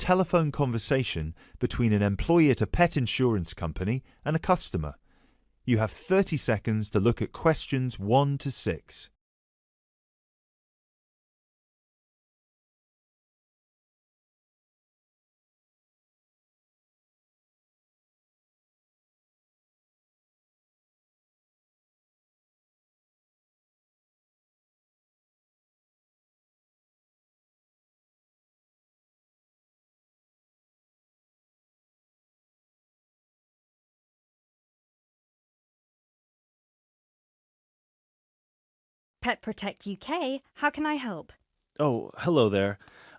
telephone conversation between an employee at a pet insurance company and a customer. You have 30 seconds to look at questions 1 to 6. Pet Protect UK, how can I help? Oh, hello there.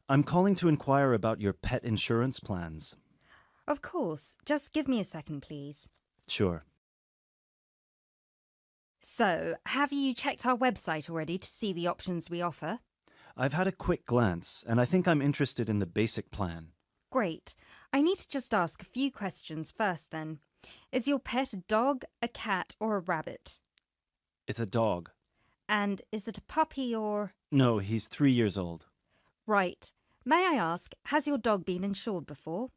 I'm calling to inquire about your pet insurance plans. Of course, just give me a second, please. Sure. So, have you checked our website already to see the options we offer? I've had a quick glance, and I think I'm interested in the basic plan. Great. I need to just ask a few questions first then. Is your pet a dog, a cat, or a rabbit? It's a dog. And is it a puppy or... No, he's 3 years old. Right. May I ask, has your dog been insured before?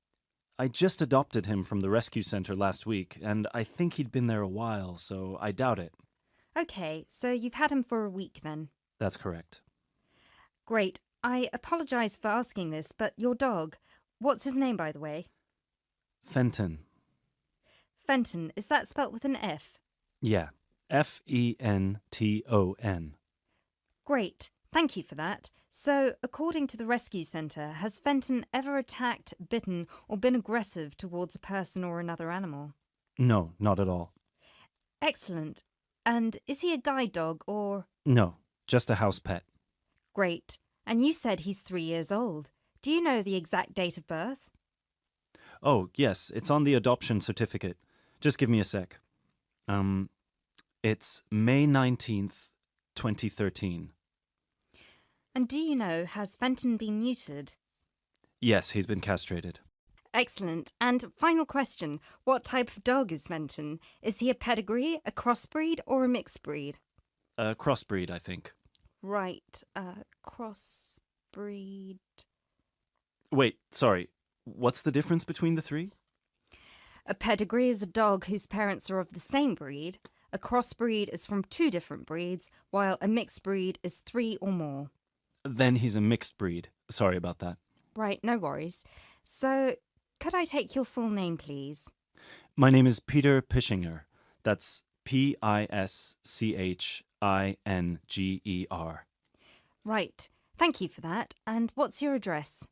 I just adopted him from the rescue center last week, and I think he'd been there a while, so I doubt it. Okay, so you've had him for a week then. That's correct. Great. I apologise for asking this, but your dog, what's his name by the way? Fenton. Fenton, is that spelt with an F? Yeah. Fenton. Great. Thank you for that. So, according to the rescue centre, has Fenton ever attacked, bitten, or been aggressive towards a person or another animal? No, not at all. Excellent. And is he a guide dog or... No, just a house pet. Great. And you said he's 3 years old. Do you know the exact date of birth? Oh, yes, it's on the adoption certificate. Just give me a sec. It's May 19th, 2013. And do you know, has Fenton been neutered? Yes, he's been castrated. Excellent. And final question, what type of dog is Fenton? Is he a pedigree, a crossbreed, or a mixed breed? A crossbreed, I think. Right, crossbreed... Wait, sorry. What's the difference between the three? A pedigree is a dog whose parents are of the same breed. A crossbreed is from 2 different breeds, while a mixed breed is 3 or more. Then he's a mixed breed. Sorry about that. Right, no worries. So, could I take your full name, please? My name is Peter Pischinger. That's Pischinger. Right, thank you for that. And what's your address?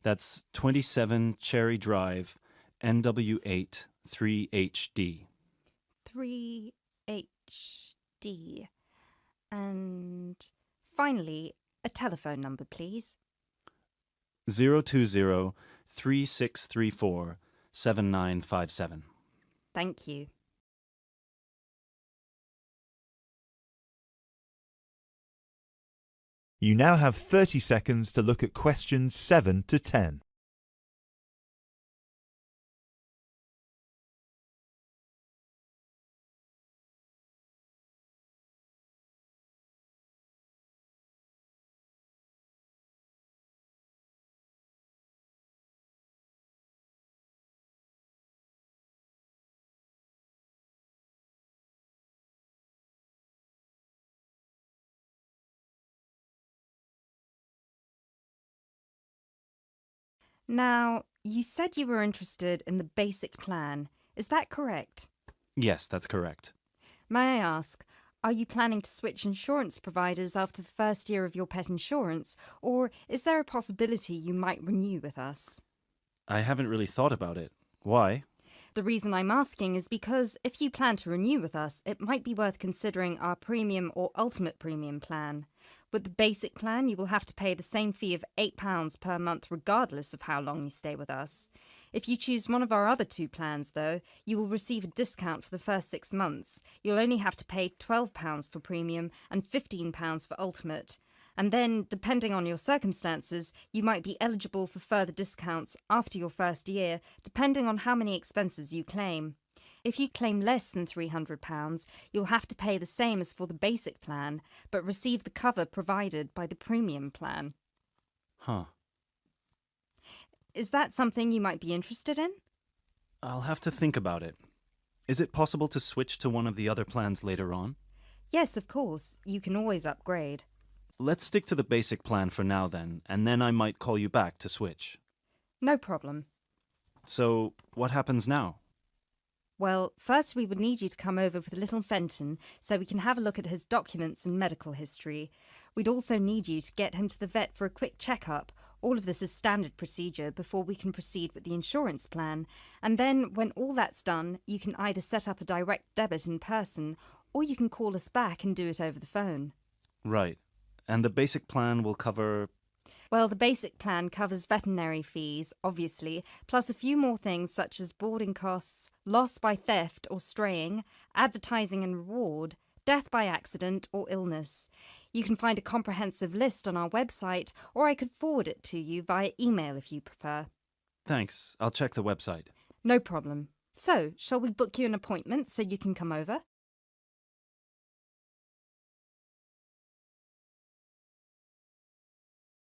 That's 27 Cherry Drive, NW8 3HD. 3HD. And finally, a telephone number, please. 020-3634-7957. Thank you. You now have 30 seconds to look at questions 7 to 10. Now, you said you were interested in the basic plan. Is that correct? Yes, that's correct. May I ask, are you planning to switch insurance providers after the first year of your pet insurance, or is there a possibility you might renew with us? I haven't really thought about it. Why? The reason I'm asking is because if you plan to renew with us, it might be worth considering our premium or ultimate premium plan. With the basic plan, you will have to pay the same fee of £8 per month regardless of how long you stay with us. If you choose one of our other 2 plans, though, you will receive a discount for the first 6 months. You'll only have to pay £12 for premium and £15 for ultimate. And then, depending on your circumstances, you might be eligible for further discounts after your first year, depending on how many expenses you claim. If you claim less than £300, you'll have to pay the same as for the basic plan, but receive the cover provided by the premium plan. Huh. Is that something you might be interested in? I'll have to think about it. Is it possible to switch to one of the other plans later on? Yes, of course. You can always upgrade. Let's stick to the basic plan for now then, and then I might call you back to switch. No problem. So, what happens now? Well, first we would need you to come over with little Fenton so we can have a look at his documents and medical history. We'd also need you to get him to the vet for a quick checkup. All of this is standard procedure before we can proceed with the insurance plan. And then, when all that's done, you can either set up a direct debit in person or you can call us back and do it over the phone. Right. And the basic plan will cover... Well, the basic plan covers veterinary fees, obviously, plus a few more things such as boarding costs, loss by theft or straying, advertising and reward, death by accident or illness. You can find a comprehensive list on our website, or I could forward it to you via email if you prefer. Thanks. I'll check the website. No problem. So, shall we book you an appointment so you can come over?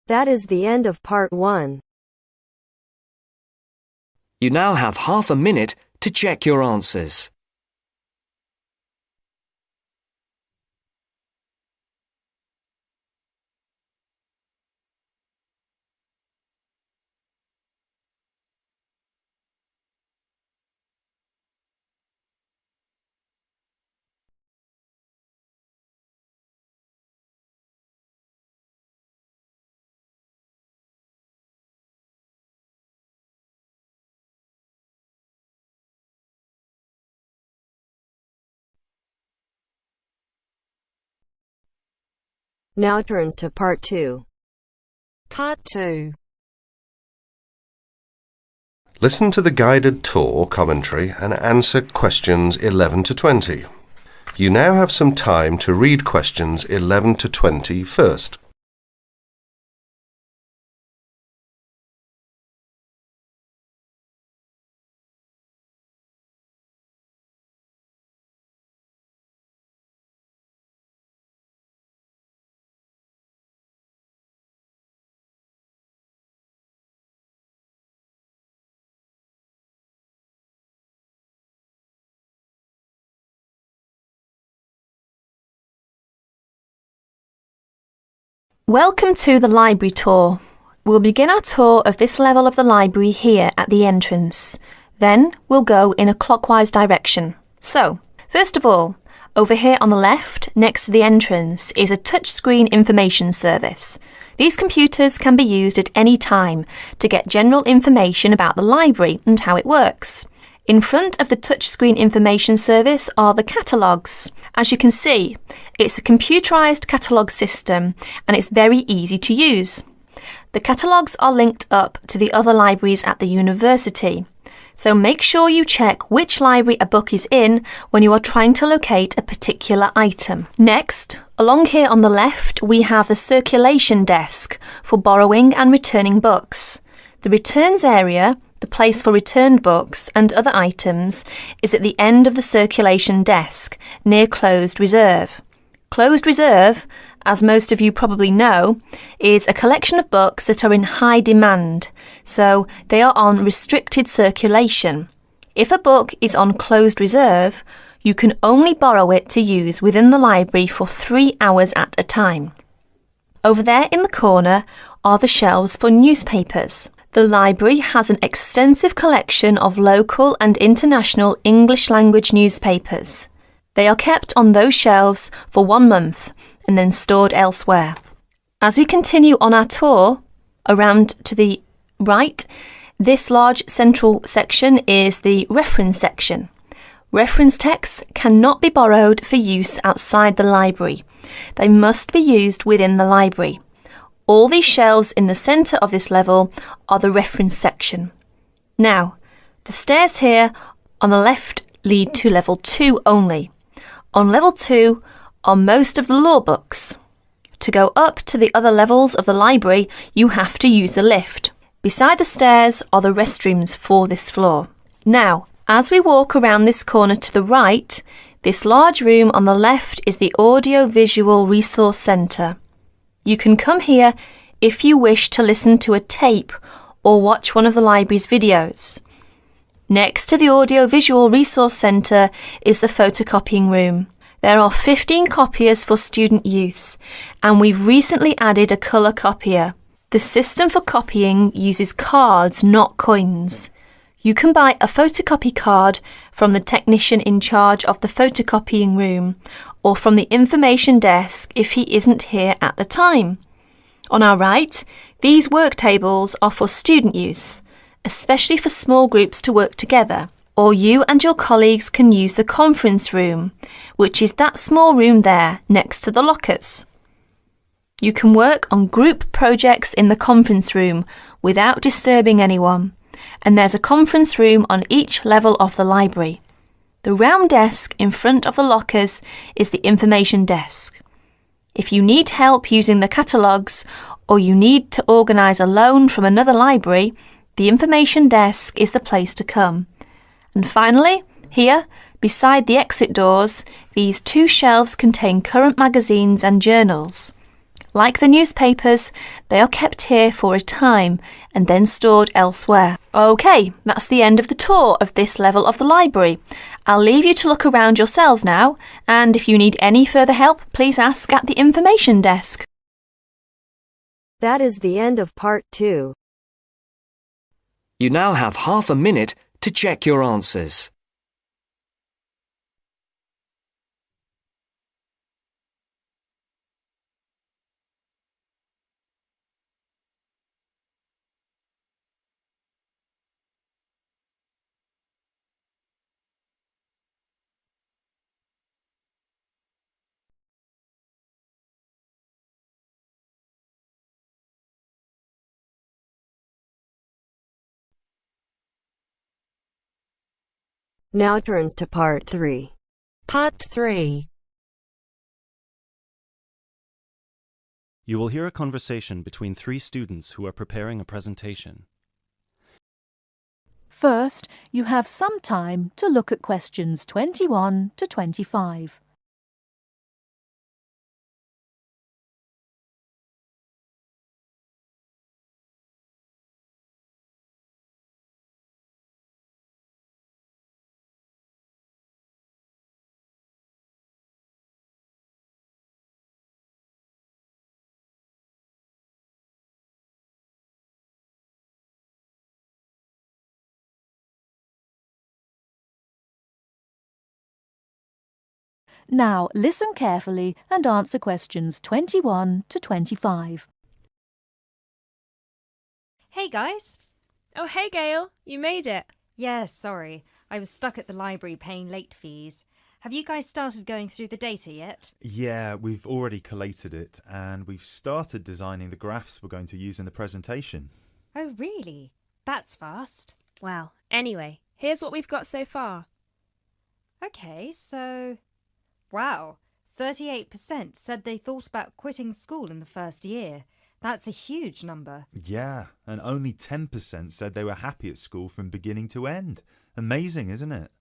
That is the end of part 1. You now have half a minute to check your answers. Now turns to part 2. Part 2. Listen to the guided tour commentary and answer questions 11 to 20. You now have some time to read questions 11 to 20 first. Welcome to the library tour. We'll begin our tour of this level of the library here at the entrance. Then we'll go in a clockwise direction. So, first of all, over here on the left, next to the entrance, is a touchscreen information service. These computers can be used at any time to get general information about the library and how it works. In front of the touchscreen information service are the catalogues. As you can see, it's a computerized catalogue system and it's very easy to use. The catalogues are linked up to the other libraries at the university, so make sure you check which library a book is in when you are trying to locate a particular item. Next, along here on the left, we have the circulation desk for borrowing and returning books. The returns area, the place for returned books and other items, is at the end of the circulation desk, near closed reserve. Closed reserve, as most of you probably know, is a collection of books that are in high demand, so they are on restricted circulation. If a book is on closed reserve, you can only borrow it to use within the library for 3 hours at a time. Over there in the corner are the shelves for newspapers. The library has an extensive collection of local and international English language newspapers. They are kept on those shelves for 1 month and then stored elsewhere. As we continue on our tour, around to the right, this large central section is the reference section. Reference texts cannot be borrowed for use outside the library. They must be used within the library. All these shelves in the centre of this level are the reference section. Now, the stairs here on the left lead to level 2 only. On level 2 are most of the law books. To go up to the other levels of the library, you have to use a lift. Beside the stairs are the restrooms for this floor. Now, as we walk around this corner to the right, this large room on the left is the Audio-Visual Resource Centre. You can come here if you wish to listen to a tape or watch one of the library's videos. Next to the Audio-Visual Resource Centre is the photocopying room. There are 15 copiers for student use, and we've recently added a colour copier. The system for copying uses cards, not coins. You can buy a photocopy card from the technician in charge of the photocopying room or from the information desk if he isn't here at the time. On our right, these work tables are for student use, especially for small groups to work together, or you and your colleagues can use the conference room, which is that small room there next to the lockers. You can work on group projects in the conference room without disturbing anyone, and there's a conference room on each level of the library. The round desk in front of the lockers is the information desk. If you need help using the catalogues or you need to organise a loan from another library, the information desk is the place to come. And finally, here, beside the exit doors, these two shelves contain current magazines and journals. Like the newspapers, they are kept here for a time and then stored elsewhere. OK, that's the end of the tour of this level of the library. I'll leave you to look around yourselves now, and if you need any further help, please ask at the information desk. That is the end of part 2. You now have half a minute to check your answers. Now turns to part 3. Part 3. You will hear a conversation between 3 students who are preparing a presentation. First, you have some time to look at questions 21 to 25. Now listen carefully and answer questions 21 to 25. Hey guys! Oh, hey Gail, you made it. Yeah, sorry. I was stuck at the library paying late fees. Have you guys started going through the data yet? Yeah, we've already collated it and we've started designing the graphs we're going to use in the presentation. Oh, really? That's fast. Well, anyway, here's what we've got so far. Okay, so... Wow, 38% said they thought about quitting school in the first year. That's a huge number. Yeah, and only 10% said they were happy at school from beginning to end. Amazing, isn't it?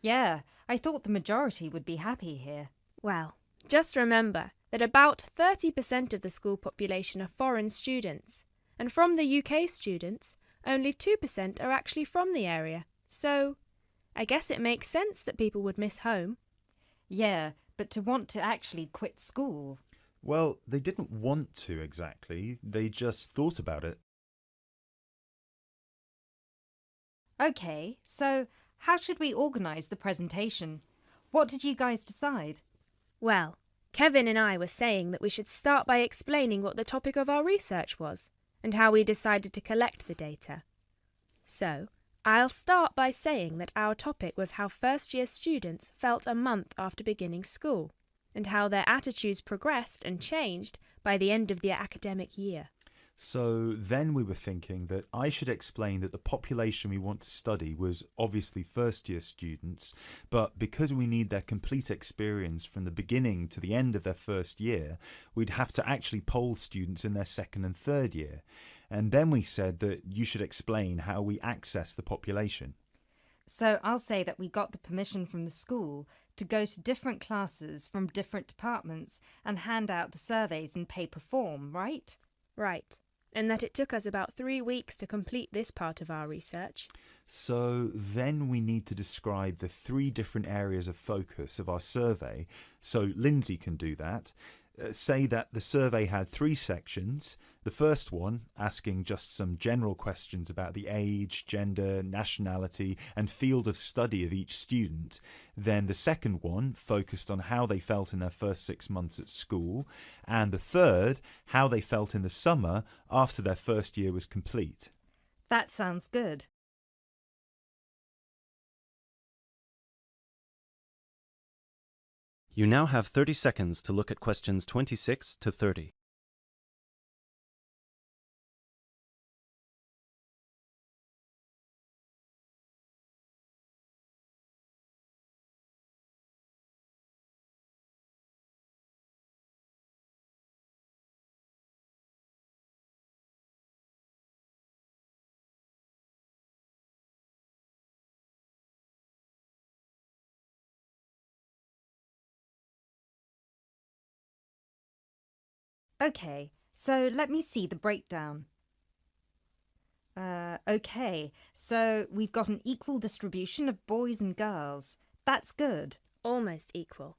Yeah, I thought the majority would be happy here. Well, just remember that about 30% of the school population are foreign students, and from the UK students, only 2% are actually from the area. So, I guess it makes sense that people would miss home. Yeah, but to want to actually quit school... Well, they didn't want to exactly, they just thought about it. Okay, so how should we organise the presentation? What did you guys decide? Well, Kevin and I were saying that we should start by explaining what the topic of our research was and how we decided to collect the data. So, I'll start by saying that our topic was how first-year students felt a month after beginning school, and how their attitudes progressed and changed by the end of the academic year. So then we were thinking that I should explain that the population we want to study was obviously first-year students, but because we need their complete experience from the beginning to the end of their first year, we'd have to actually poll students in their second and third year. And then we said that you should explain how we access the population. So I'll say that we got the permission from the school to go to different classes from different departments and hand out the surveys in paper form, right? Right. and that it took us about 3 weeks to complete this part of our research. So then we need to describe the 3 different areas of focus of our survey. So Lindsay can do that. Say that the survey had 3 sections. The first one asking just some general questions about the age, gender, nationality and field of study of each student. Then the second one focused on how they felt in their first 6 months at school. And the third, how they felt in the summer after their first year was complete. That sounds good. You now have 30 seconds to look at questions 26 to 30. Okay, so let me see the breakdown. Okay, so we've got an equal distribution of boys and girls. That's good. Almost equal.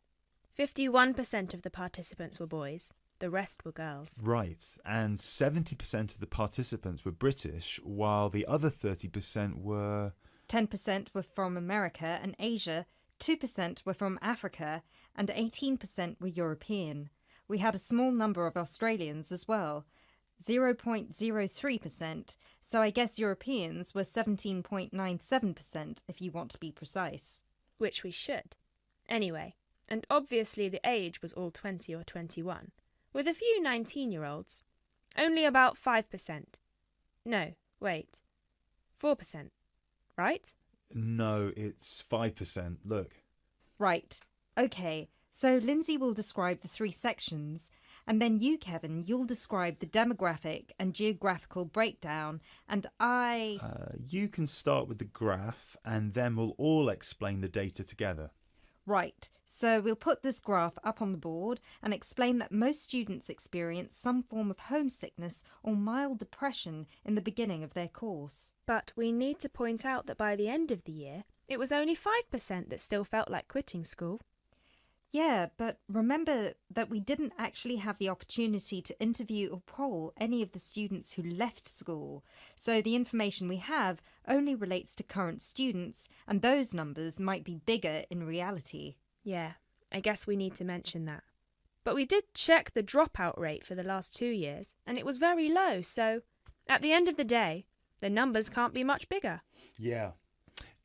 51% of the participants were boys, the rest were girls. Right, and 70% of the participants were British, while the other 30% were... 10% were from America and Asia, 2% were from Africa, and 18% were European. We had a small number of Australians as well, 0.03%, so I guess Europeans were 17.97% if you want to be precise. Which we should. Anyway, and obviously the age was all 20 or 21, with a few 19-year-olds. Only about 5%. No, wait. 4%. Right? No, it's 5%. Look. Right. Okay, so Lindsay will describe the 3 sections, and then you, Kevin, you'll describe the demographic and geographical breakdown, and You can start with the graph, and then we'll all explain the data together. Right, so we'll put this graph up on the board and explain that most students experience some form of homesickness or mild depression in the beginning of their course. But we need to point out that by the end of the year, it was only 5% that still felt like quitting school. Yeah, but remember that we didn't actually have the opportunity to interview or poll any of the students who left school, so the information we have only relates to current students, and those numbers might be bigger in reality. Yeah, I guess we need to mention that. But we did check the dropout rate for the last 2 years, and it was very low, so at the end of the day, the numbers can't be much bigger. Yeah.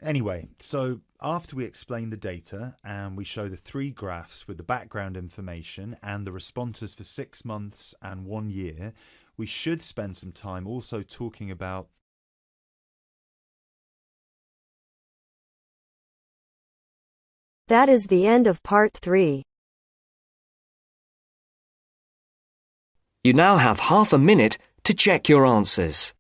Anyway, so after we explain the data and we show the 3 graphs with the background information and the responses for 6 months and 1 year, we should spend some time also talking about That is the end of part 3. You now have half a minute to check your answers.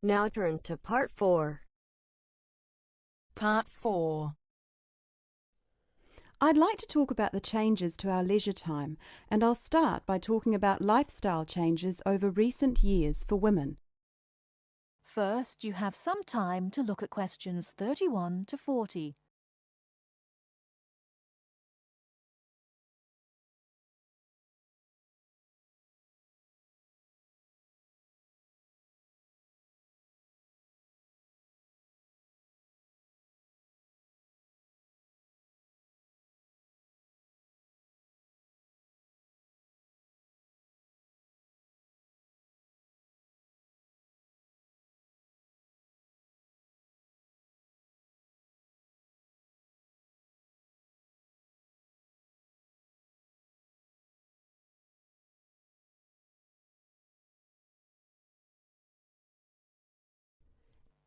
Now turns to part 4. Part 4. I'd like to talk about the changes to our leisure time, and I'll start by talking about lifestyle changes over recent years for women. First, you have some time to look at questions 31 to 40.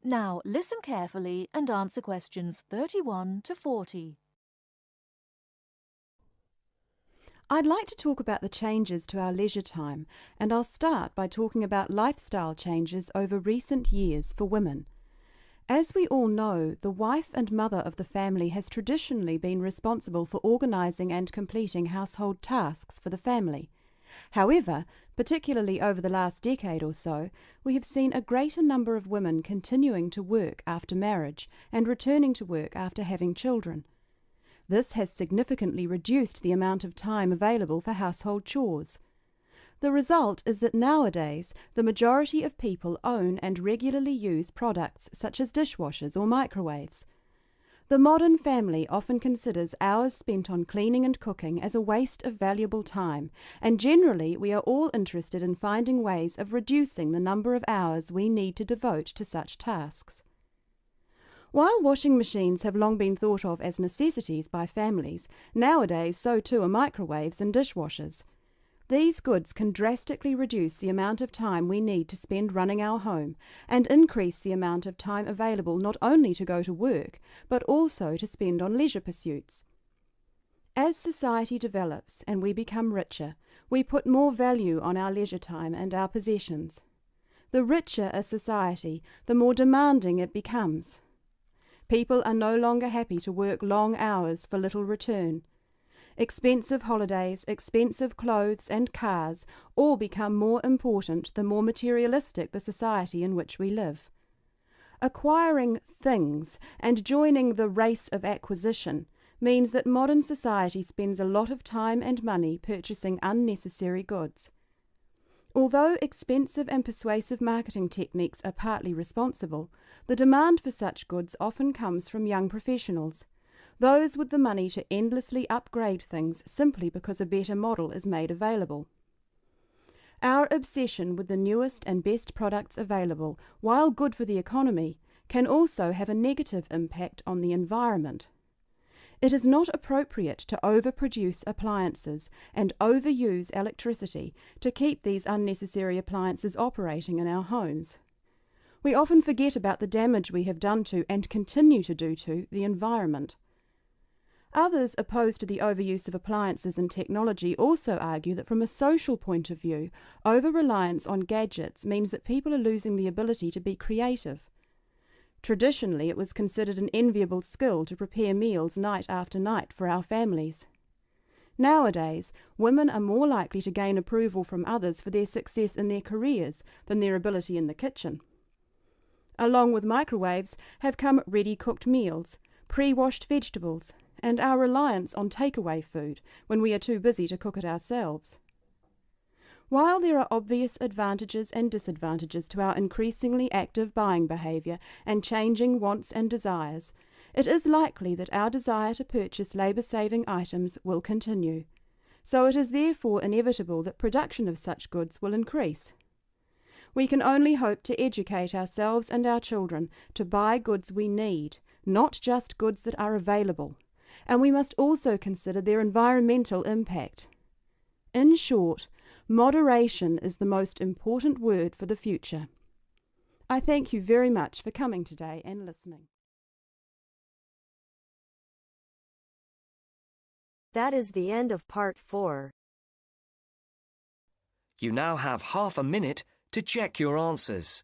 Now listen carefully and answer questions 31 to 40. I'd like to talk about the changes to our leisure time, and I'll start by talking about lifestyle changes over recent years for women. As we all know, the wife and mother of the family has traditionally been responsible for organising and completing household tasks for the family. However, particularly over the last decade or so, we have seen a greater number of women continuing to work after marriage and returning to work after having children. This has significantly reduced the amount of time available for household chores. The result is that nowadays the majority of people own and regularly use products such as dishwashers or microwaves. The modern family often considers hours spent on cleaning and cooking as a waste of valuable time, and generally we are all interested in finding ways of reducing the number of hours we need to devote to such tasks. While washing machines have long been thought of as necessities by families, nowadays so too are microwaves and dishwashers. These goods can drastically reduce the amount of time we need to spend running our home and increase the amount of time available not only to go to work, but also to spend on leisure pursuits. As society develops and we become richer, we put more value on our leisure time and our possessions. The richer a society, the more demanding it becomes. People are no longer happy to work long hours for little return. Expensive holidays, expensive clothes and cars all become more important the more materialistic the society in which we live. Acquiring things and joining the race of acquisition means that modern society spends a lot of time and money purchasing unnecessary goods. Although expensive and persuasive marketing techniques are partly responsible, the demand for such goods often comes from young professionals, those with the money to endlessly upgrade things simply because a better model is made available. Our obsession with the newest and best products available, while good for the economy, can also have a negative impact on the environment. It is not appropriate to overproduce appliances and overuse electricity to keep these unnecessary appliances operating in our homes. We often forget about the damage we have done to and continue to do to the environment. Others opposed to the overuse of appliances and technology also argue that from a social point of view, over-reliance on gadgets means that people are losing the ability to be creative. Traditionally, it was considered an enviable skill to prepare meals night after night for our families. Nowadays, women are more likely to gain approval from others for their success in their careers than their ability in the kitchen. Along with microwaves have come ready-cooked meals, pre-washed vegetables, and our reliance on takeaway food when we are too busy to cook it ourselves. While there are obvious advantages and disadvantages to our increasingly active buying behaviour and changing wants and desires, it is likely that our desire to purchase labour-saving items will continue. So it is therefore inevitable that production of such goods will increase. We can only hope to educate ourselves and our children to buy goods we need, not just goods that are available, and we must also consider their environmental impact. In short, moderation is the most important word for the future. I thank you very much for coming today and listening. That is the end of part 4. You now have half a minute to check your answers.